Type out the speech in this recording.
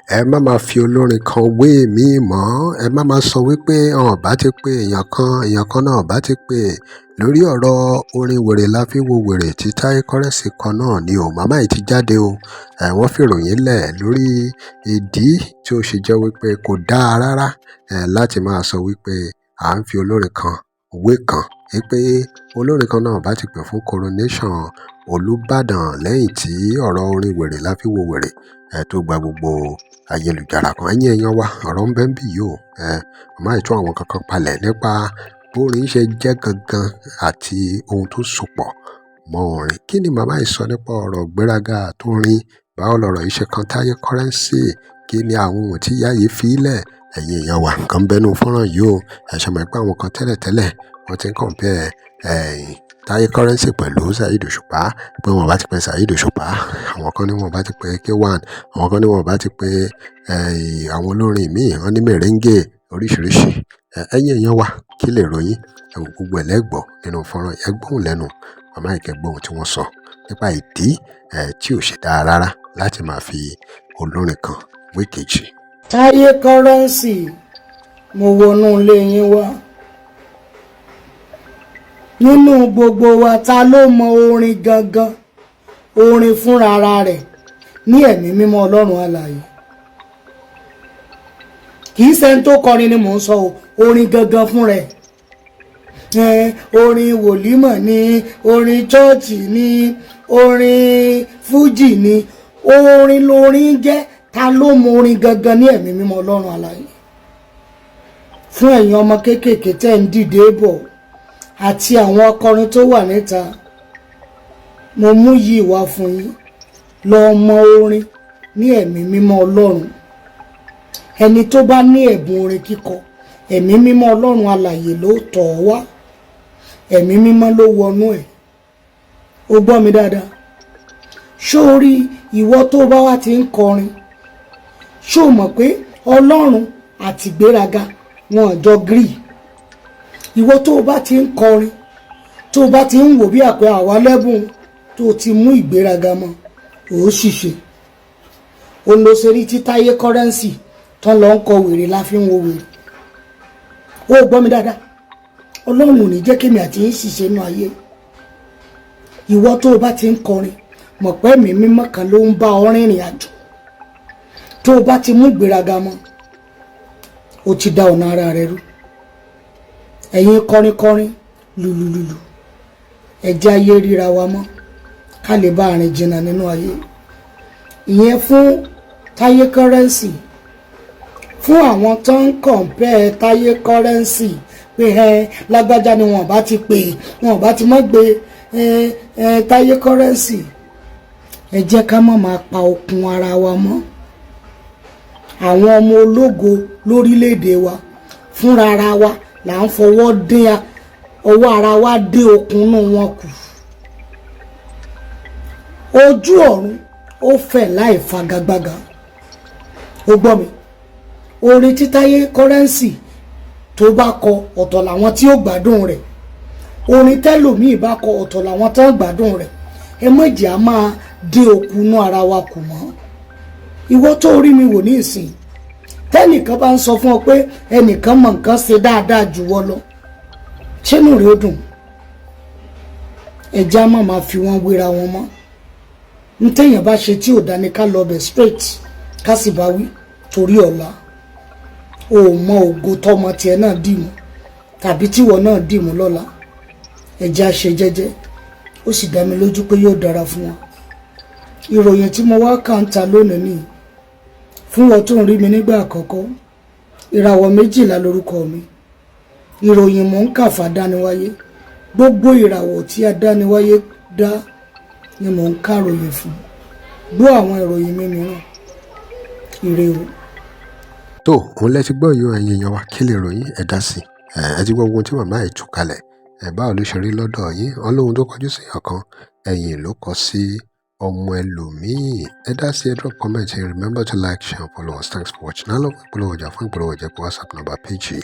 ẹ má máa fi olórin kan wé mi mọ́, ẹ má máa sọ wípé ọ̀n bá ti pé èèyàn kan náà bá ti pé lórí ọ̀rọ̀ orin wèrè la fi wo wèrè tí Táyé Currency kan náà ni o. Màmá yìí ti jáde o, wọ́n fìròyìn lẹ̀ lórí ìdí tí ó ṣe jẹ́ wípé kò dáa rárá láti máa sọ wípé à ń fi olórin kan wé kan, wípé olórin kan náà bá ti pè fún coronation Olúbàdàn lẹ́yìn tí ọ̀rọ̀ orin wèrè la fi wo wèrè tó gba gbogbo ayélujára kan. Ẹ̀yin èèyàn wa, ọ̀rọ̀ ń bẹ ńbí yìí o. Màmá yìí tú àwọn kankan palẹ̀ nípa bórin ṣe jẹ́ gangan àti ohun tó sopọ̀ mọ́ orin. Kí ni màmá yìí sọ nípa ọ̀rọ̀ ìgbéraga tó rin? Báwo lọ̀rọ̀ yìí ṣe kan Táyé Currency? Kí ni àwọn ohun tí ìyá yìí fi lẹ̀? Ẹ̀yin èèyàn wa, nǹkan ń bẹnu fọ́nrán yìí o. Ẹ ṣe mọ̀ pé àwọn kan tẹ́lẹ̀tẹ́lẹ̀ wọ́n ti ń compare Táyé Currency pẹ̀lú Saheed Òṣùpá, pé wọ́n bá ti pè Saheed Òṣùpá, àwọn kan ní wọ́n bá ti pè K1, àwọn kan ní wọ́n bá ti pè àwọn olórin míì, wọ́n ní merengue oríṣiríṣi. Ẹ̀yin èèyàn wa, kí lè ròyìn? Ẹ̀wọ̀n gbogbo ẹlẹ́gbọ̀ nínú fọ́nrán yẹn, gbóhùn lẹ́nu màmá ìkẹgbọ́n ohun tí wọ́n sọ nípa ìdí tí ò ṣe dáa rárá láti máa fi olórin kan wé kejì. Táyé Currency, mo wọnú ilé yín wá. Nínú gbogbo wa, ta ló mọ orin gangan, orin fúnra ara rẹ̀ ní ẹ̀mí mímọ́ Ọlọ́run alààyè? Kì í ṣẹni tó kọrin ni mò ń sọ o, orin gangan fún rẹ̀. Orin wòlímọ̀ ni, orin chọ́ọ̀chì ni, orin fújì ni, orin lórin jẹ́. Ta ló mọ orin gangan ní ẹ̀mí mímọ́ Ọlọ́run alààyè? Fún ẹ̀yin ọmọ kéékèèké tẹ́ ń dìde bọ̀ àti àwọn akọrin tó wà níta, mo mú yìí wá fún yín. Lọ mọ orin ní ẹ̀mí mímọ́ Ọlọ́run. Ẹni tó bá ní ẹ̀bùn orin kíkọ, ẹ̀mí mímọ́ Ọlọ́run alààyè ló tọ̀ ọ́ wá, ẹ̀mí mímọ́ ló wọnú ẹ̀. O gbọ́ mi dáadáa. Ṣó rí ìwọ tó bá wá ti ń kọrin, ṣó mọ̀ pé Ọlọ́run àti ìgbéraga wọn jọ gírì? Ìwọ tó bá ti ń kọrin, tó bá ti ń wò bí àpẹ àwa lẹ́bùn, tó ti mú ìgbéraga mọ́, ó ṣìṣe. Òun ló ṣe rí tí Táyé Currency tán lọ ń kọ wèrè la fi ń wo wèrè. O gbọ́ mi dáadáa. Ọlọ́run ò ní jẹ́ kémi àti yín ṣìṣe nínú ayé. Ìwọ tó bá ti ń kọrin, mọ̀ pé ẹ̀mí mímọ́ kan ló ń bá ọ rìnrìn àjò. Tó o bá ti mú ìgbéraga mọ́, o ti da ọ̀nà ara rẹ rú. Ẹ̀yin kọrinkọrin, lùlùlùlù, ẹ jẹ́ ayé ríra wa mọ́ ká lè bá àrìn jìnnà nínú ayé. Ìyẹn fún Táyé Currency. Fún àwọn tó ń compare Táyé Currency pé lágbájá ni wọ́n bá ti pè, wọ́n bá ti mọ́ gbé Táyé Currency. Ẹ jẹ́ ká má máa pa okun ara wa mọ́. Àwọn ọmọ ológo lórílẹ̀‐èdè wa fúnra ara wa là ń fọwọ́ dín ọwọ́ ara wa dé okun inú wọn kù. Ojú ọ̀run ó fẹ̀ láì fagagbága. O gbọ́ mi. Orin tí Táyé Currency tó bá kọ, ọ̀tọ̀ làwọn tí ó gbádùn rẹ̀. Orin tẹ́lòmíì bá kọ, ọ̀tọ̀ làwọn tó ń gbádùn rẹ̀. Ẹ má jẹ́ á máa dín okun inú ara wa kù mọ́. Ìwọ tó rí mi wò ní ìsìn, tẹ́nìkan bá ń sọ fún ọ pé ẹnìkan mọ̀ nǹkan ṣe dáadáa jù wọ́ lọ, ṣénú rẹ̀ ó dùn? Ẹja má máa fi wọ́n wéra wọn mọ́. Ní téèyàn bá ṣe tí ò dání ká lọ bẹ̀ straight ká sì bá wí torí ọ̀la. O ò mọ ògo tọmọ tiẹ̀ náà dìmú tàbí tíwọ náà dìmú lọ́la. Ẹja ṣe jẹ́jẹ́, ó sì dá mi lójú pé yóò dára fún wọn. Ìròyìn tí mo wá kà ń ta lónìí nìyí. Fún wọn tó ń rí mi nígbà àkọ́kọ́, ìràwọ̀ 12 lórúkọ mi. Ìròyìn mò ń kà f'Adániwáyé. Gbogbo ìràwọ̀ tí Adániwáyé dá ni mò ń kà ròyìn fún. Gbọ́ àwọn ìròyìn mi mìíràn. Ire o. Tó òun lẹ ti gbọ́ yìí ẹ̀yin èèyàn wa, kí lè ròyìn? Ẹ dá sí. Ẹ ti gbọ́ ohun tí màmá yìí tú kalẹ̀. Báwo ló ṣe rí lọ́dọ̀ yín? Ọlọ́run tó kọjú sí èèyàn kan, ẹ̀yìn ló kọ sí ọmọ ẹlòmíì. Ẹ dá sí, ẹ drop comment here. Remember to like, share, and follow us. Thanks for watching. I love ìpolówó ọjà fún ìpolówó ọjà pé WhatsApp number page.